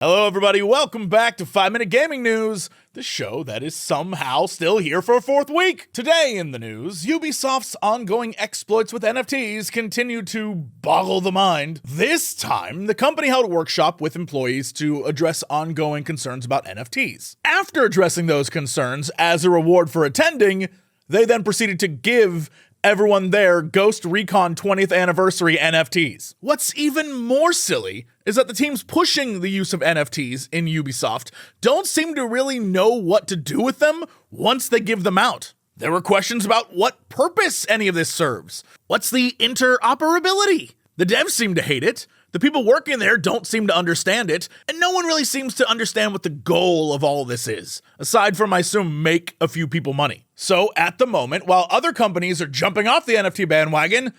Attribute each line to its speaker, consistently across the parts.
Speaker 1: Hello, everybody. Welcome back to 5-Minute Gaming News, the show that is somehow still here for a fourth week. Today in the news, Ubisoft's ongoing exploits with NFTs continue to boggle the mind. This time, the company held a workshop with employees to address ongoing concerns about NFTs. After addressing those concerns as a reward for attending, they then proceeded to give everyone there Ghost Recon 20th Anniversary NFTs. What's even more silly is that the teams pushing the use of NFTs in Ubisoft don't seem to really know what to do with them once they give them out. There were questions about what purpose any of this serves. What's the interoperability? The devs seem to hate it. The people working there don't seem to understand it, and no one really seems to understand what the goal of all this is, aside from, I assume, make a few people money. So, at the moment, while other companies are jumping off the NFT bandwagon,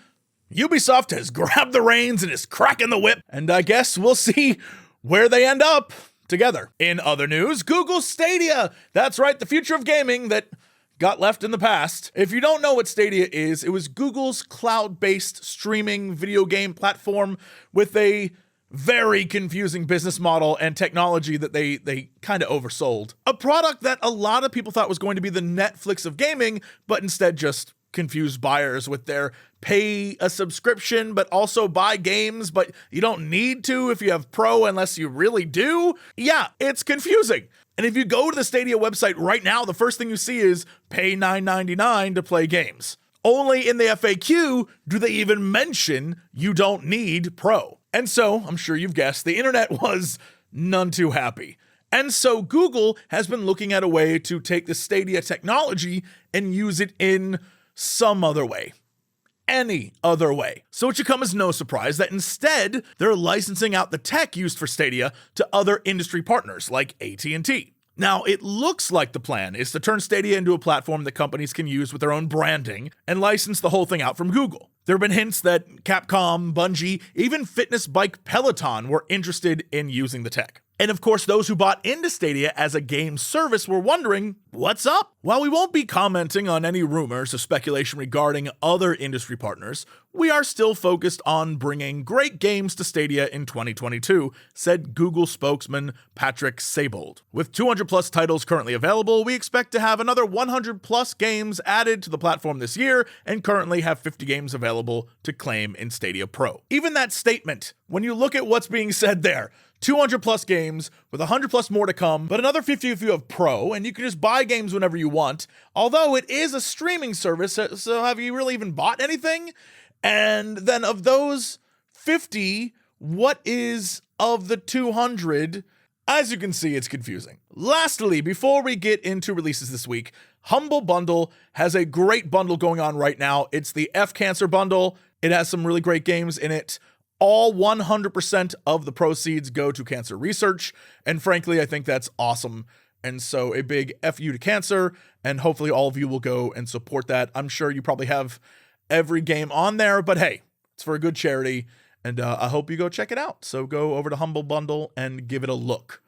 Speaker 1: Ubisoft has grabbed the reins and is cracking the whip, and I guess we'll see where they end up together. In other news, Google Stadia. That's right, the future of gaming that got left in the past. If you don't know what Stadia is, it was Google's cloud-based streaming video game platform with a very confusing business model and technology that they kind of oversold. A product that a lot of people thought was going to be the Netflix of gaming, but instead just confused buyers with their pay a subscription but also buy games, but you don't need to if you have Pro unless you really do. Yeah, it's confusing. And if you go to the Stadia website right now, the first thing you see is pay $9.99 to play games. Only in the FAQ do they even mention you don't need Pro. And so, I'm sure you've guessed, the internet was none too happy. And so Google has been looking at a way to take the Stadia technology and use it in some other way. Any other way. So it should come as no surprise that instead, they're licensing out the tech used for Stadia to other industry partners like AT&T. Now, it looks like the plan is to turn Stadia into a platform that companies can use with their own branding and license the whole thing out from Google. There have been hints that Capcom, Bungie, even fitness bike Peloton were interested in using the tech. And of course, those who bought into Stadia as a game service were wondering, what's up? While we won't be commenting on any rumors or speculation regarding other industry partners, we are still focused on bringing great games to Stadia in 2022, said Google spokesman Patrick Seybold. With 200 plus titles currently available, we expect to have another 100 plus games added to the platform this year and currently have 50 games available to claim in Stadia Pro. Even that statement, when you look at what's being said there, 200 plus games with 100 plus more to come, but another 50 if you have Pro, and you can just buy games whenever you want. Although it is a streaming service, so have you really even bought anything? And then of those 50, what is of the 200? As you can see, it's confusing. Lastly, before we get into releases this week, Humble Bundle has a great bundle going on right now. It's the F Cancer bundle. It has some really great games in it. All 100% of the proceeds go to cancer research, and frankly, I think that's awesome. And so a big F you to cancer, and hopefully all of you will go and support that. I'm sure you probably have every game on there, but hey, it's for a good charity, and I hope you go check it out. So go over to Humble Bundle and give it a look.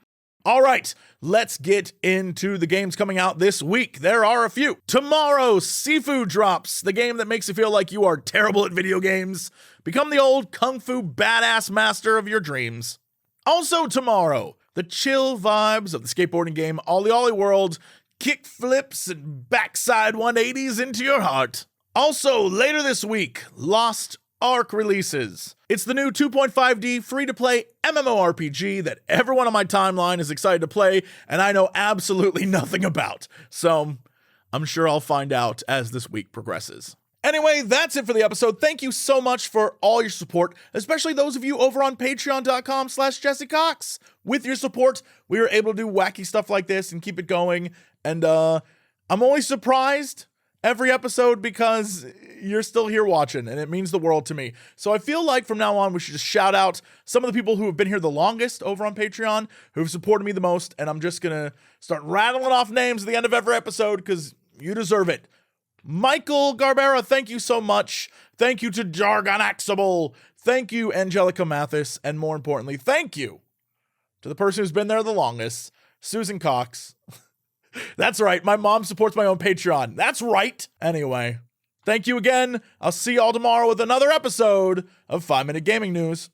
Speaker 1: All right, let's get into the games coming out this week. There are a few. Tomorrow, Sifu drops, the game that makes you feel like you are terrible at video games. Become the old kung fu badass master of your dreams. Also tomorrow, the chill vibes of the skateboarding game Ollie Ollie World, kick flips and backside 180s into your heart. Also, later this week, Lost Ark releases. It's the new 2.5D free-to-play MMORPG that everyone on my timeline is excited to play, and I know absolutely nothing about. So, I'm sure I'll find out as this week progresses. Anyway, that's it for the episode. Thank you so much for all your support, especially those of you over on patreon.com/Jesse Cox. With your support, we are able to do wacky stuff like this and keep it going, and I'm only surprised every episode because you're still here watching, and it means the world to me. So I feel like from now on, we should just shout out some of the people who have been here the longest over on Patreon, who've supported me the most, and I'm just gonna start rattling off names at the end of every episode because you deserve it. Michael Garbera, thank you so much. Thank you to Jargon Axable. Thank you, Angelica Mathis, and more importantly, thank you to the person who's been there the longest, Susan Cox. That's right, my mom supports my own Patreon. That's right. Anyway, thank you again. I'll see y'all tomorrow with another episode of 5-Minute Gaming News.